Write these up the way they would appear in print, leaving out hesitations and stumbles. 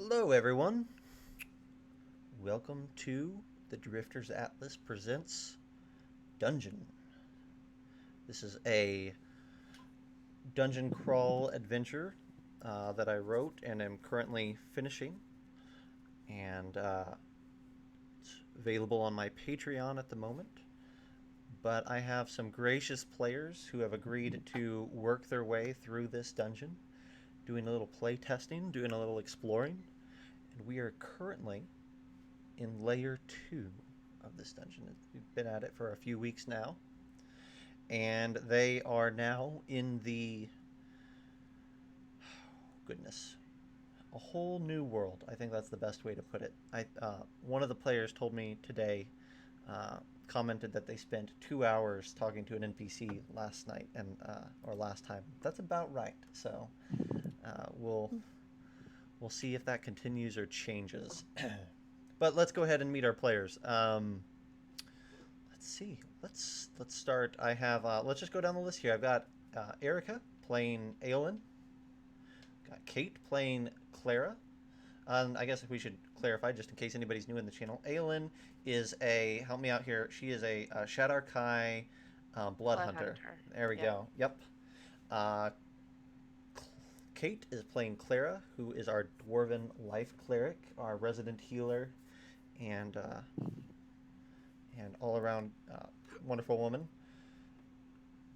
Hello, everyone. Welcome to the Drifters Atlas presents Dungeon. This is a dungeon crawl adventure that I wrote and am currently finishing, and it's available on my Patreon at the moment. But I have some gracious players who have agreed to work their way through this dungeon, doing a little play testing, doing a little exploring, and we are currently in layer 2 of this dungeon. We've been at it for a few weeks now, and they are now in the goodness, a whole new world. I think that's the best way to put it. One of the players told me today, commented that they spent 2 hours talking to an NPC last night or last time. That's about right. So we'll see if that continues or changes. But let's go ahead and meet our players. Let's see. Let's start. I have. Let's just go down the list here. I've got Erica playing Aelin. Got Kate playing Clara. I guess we should clarify, just in case anybody's new in the channel. Aelin is a. Help me out here. She is a Shadar Kai blood hunter. There we go. Yep. Kate is playing Clara, who is our dwarven life cleric, our resident healer, and all around wonderful woman.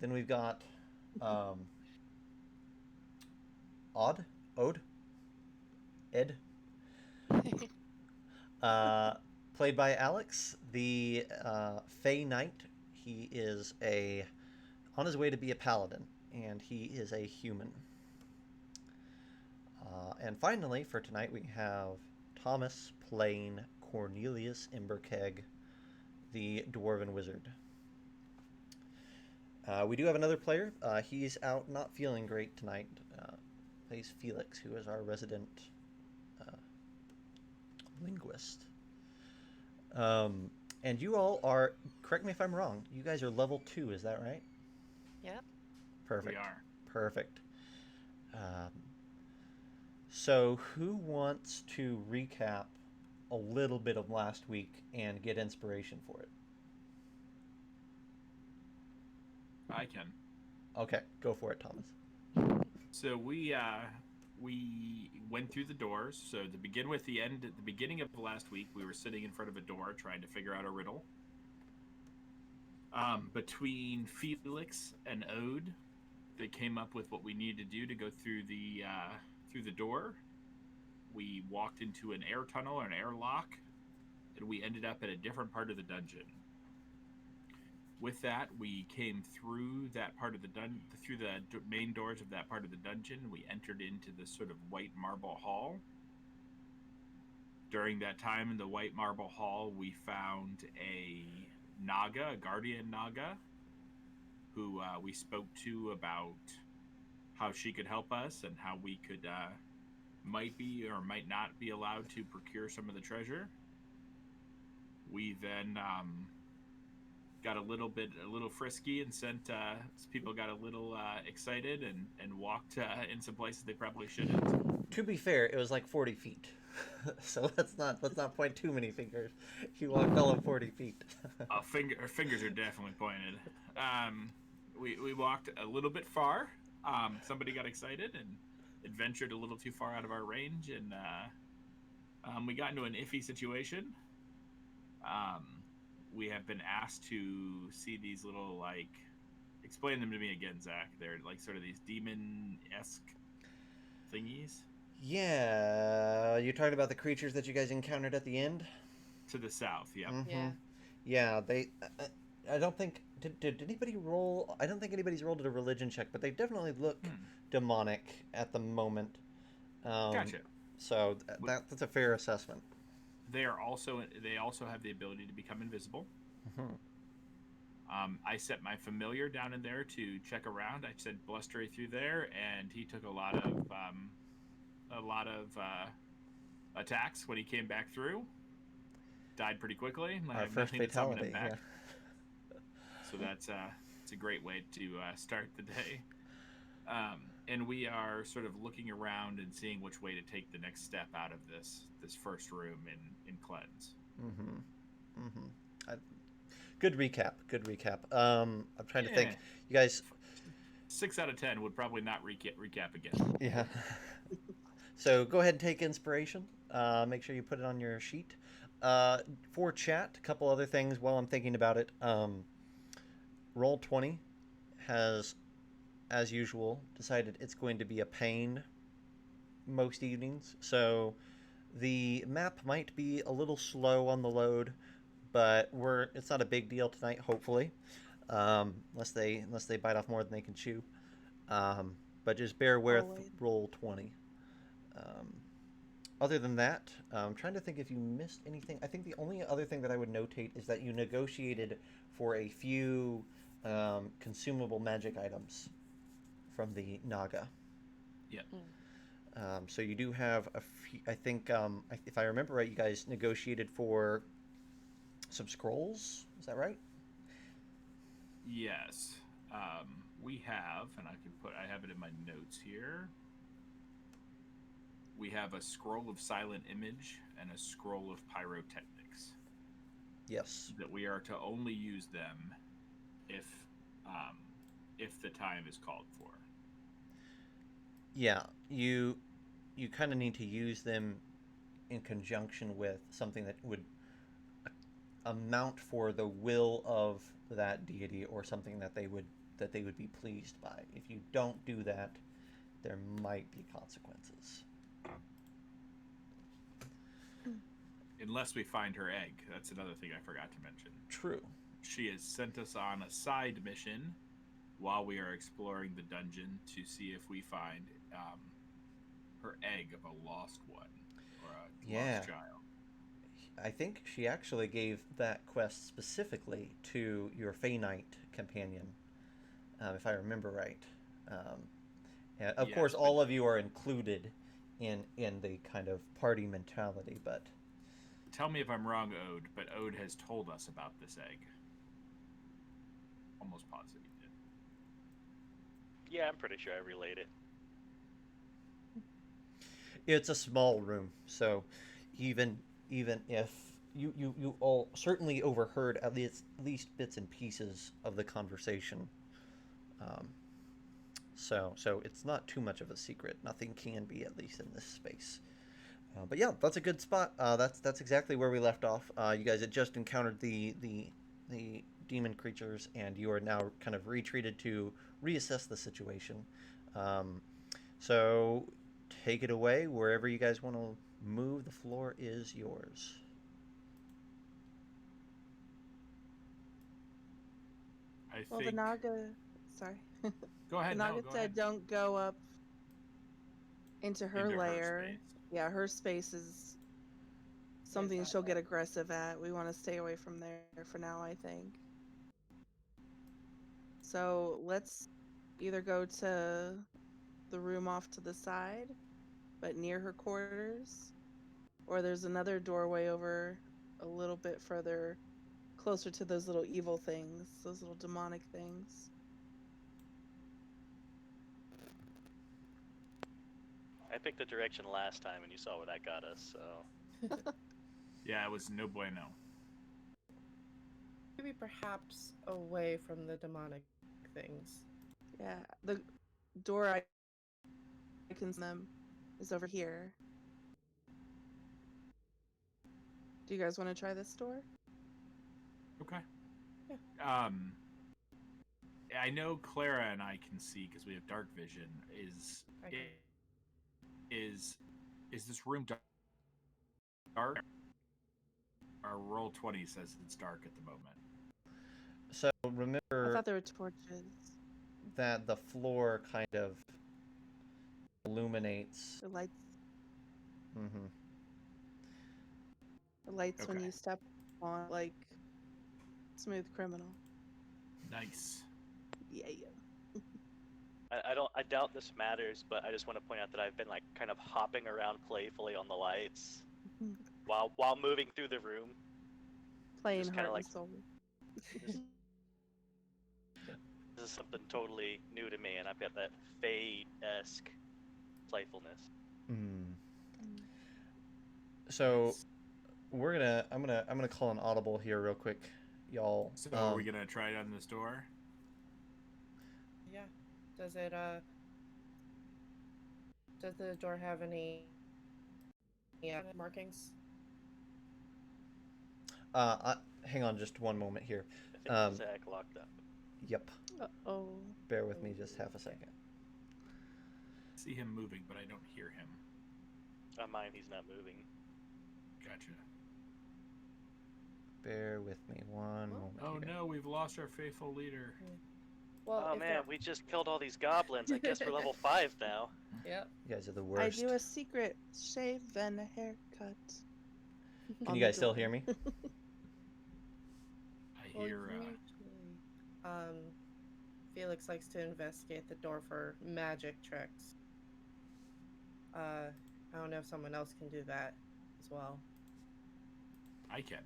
Then we've got Ed, played by Alex, the Fey Knight. He is on his way to be a paladin, and he is a human. And finally, for tonight, we have Thomas playing Cornelius Imberkeg, the Dwarven Wizard. We do have another player. He's out not feeling great tonight. Plays Felix, who is our resident linguist. And you all are, correct me if I'm wrong, you guys are level 2, is that right? Yep. Perfect. We are. Perfect. So who wants to recap a little bit of last week and get inspiration for it? I can. Okay, go for it, Thomas. So we went through the doors. So to begin with, at the beginning of last week, we were sitting in front of a door trying to figure out a riddle. Between Felix and Ode, they came up with what we needed to do to go through the door. We walked into an air tunnel or an airlock, and we ended up at a different part of the dungeon. With that, we came through that part of the through the main doors of that part of the dungeon. We entered into this sort of white marble hall. During that time in the white marble hall, we found a Naga, a guardian Naga, who we spoke to about how she could help us and how we could might be or might not be allowed to procure some of the treasure. We then got a little frisky and people got a little excited and walked in some places they probably shouldn't. To be fair, it was like 40 feet. So let's not point too many fingers. You fell on 40 feet. Fingers are definitely pointed. We walked a little bit far. Somebody got excited and adventured a little too far out of our range, and we got into an iffy situation. We have been asked to see these little, explain them to me again, Zach. They're like sort of these demon-esque thingies. Yeah, you're talking about the creatures that you guys encountered at the end? To the south, yeah. Mm-hmm. Yeah. Yeah, they... I don't think... Did anybody roll... I don't think anybody's rolled a religion check, but they definitely look demonic at the moment. Gotcha. So that's a fair assessment. They also have the ability to become invisible. Mm-hmm. I set my familiar down in there to check around. I said blustery through there, and he took a lot of attacks when he came back through. Died pretty quickly. Our first fatality. Back. Yeah. So that's it's a great way to start the day. And we are sort of looking around and seeing which way to take the next step out of this first room in cleanse. Mm-hmm. Mm-hmm. I, good recap. Good recap. I'm trying to Yeah, think. You guys, 6 out of 10 would probably not recap again. yeah. So go ahead and take inspiration. Make sure you put it on your sheet. For chat, a couple other things while I'm thinking about it. Roll 20 has, as usual, decided it's going to be a pain most evenings. So the map might be a little slow on the load, but it's not a big deal tonight, hopefully, unless they bite off more than they can chew. But just bear with Always. roll 20. Um, Other than that, I'm trying to think if you missed anything. I think the only other thing that I would notate is that you negotiated for a few consumable magic items from the Naga. Yeah. So you do have a few. I think, if I remember right, you guys negotiated for some scrolls. Is that right? Yes. We have, and I have it in my notes here. We have a scroll of silent image and a scroll of pyrotechnics. Yes. That we are to only use them if um, if the time is called for. Yeah. You kind of need to use them in conjunction with something that would amount for the will of that deity or something that they would be pleased by. If you don't do that, there might be consequences. Unless we find her egg. That's another thing I forgot to mention. True. She has sent us on a side mission while we are exploring the dungeon to see if we find her egg of a lost one or a Yeah. lost child. I think she actually gave that quest specifically to your Fey Knight companion, if I remember right. And of course, Yes, but all of you are included in the kind of party mentality, but tell me if I'm wrong, Ode, but Ode has told us about this egg. Almost positive he did. Yeah, I'm pretty sure I relayed it. it's a small room, so even if you all certainly overheard at least bits and pieces of the conversation. Um, so it's not too much of a secret. Nothing can be, at least in this space. But yeah, that's a good spot. That's exactly where we left off. You guys had just encountered the demon creatures, and you are now kind of retreated to reassess the situation. Um, so take it away wherever you guys want to move. The floor is yours. I Well, the think. Naga, sorry, Go the ahead. No, Naga go ahead. said don't go up into her Into her lair. space. Yeah, her space is something she'll get aggressive at. We want to stay away from there for now, I think. So let's either go to the room off to the side, but near her quarters, or there's another doorway over a little bit further, closer to those little evil things, those little demonic things. I picked the direction last time, and you saw where that got us. So Yeah, it was no bueno. Maybe perhaps away from the demonic things. Yeah, the door I can see them is over here. Do you guys want to try this door? Okay. Yeah. I know Clara and I can see because we have dark vision. Okay. Is this room dark? Our roll 20 says it's dark at the moment. So I remember thought there were torches. that the floor kind of illuminates. The lights, Mm-hmm. the lights when Okay. you step on, like smooth criminal. Nice. Yeah. I doubt this matters, but I just want to point out that I've been like kind of hopping around playfully on the lights while moving through the room. Playing Just kinda heart like- and soul. Just is something totally new to me, and I've got that Fade-esque playfulness. So I'm gonna call an audible here real quick, y'all. So are we gonna try it on this door? Yeah. Does the door have any markings? Hang on just one moment here. I think Zach locked up. Yep. Oh. Bear with me just half a second. I see him moving, but I don't hear him. On mine, he's not moving. Gotcha. Bear with me one moment. Oh here. no, we've lost our faithful leader. Well, Oh if man, they're- we just killed all these goblins. I guess we're level 5 now. Yep. You guys are the I worst. do a secret shave and a haircut. Can on you the guys still door. hear me? I hear. Felix likes to investigate the door for magic tricks. I don't know if someone else can do that as well. I can.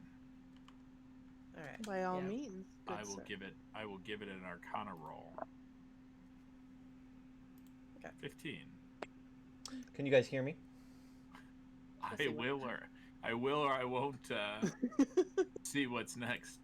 All right. By all yeah. means. Good I will sir. give it. I will give it an Arcana roll. Okay. 15. Can you guys hear me? I see what- will, or I will, or I won't. See what's next.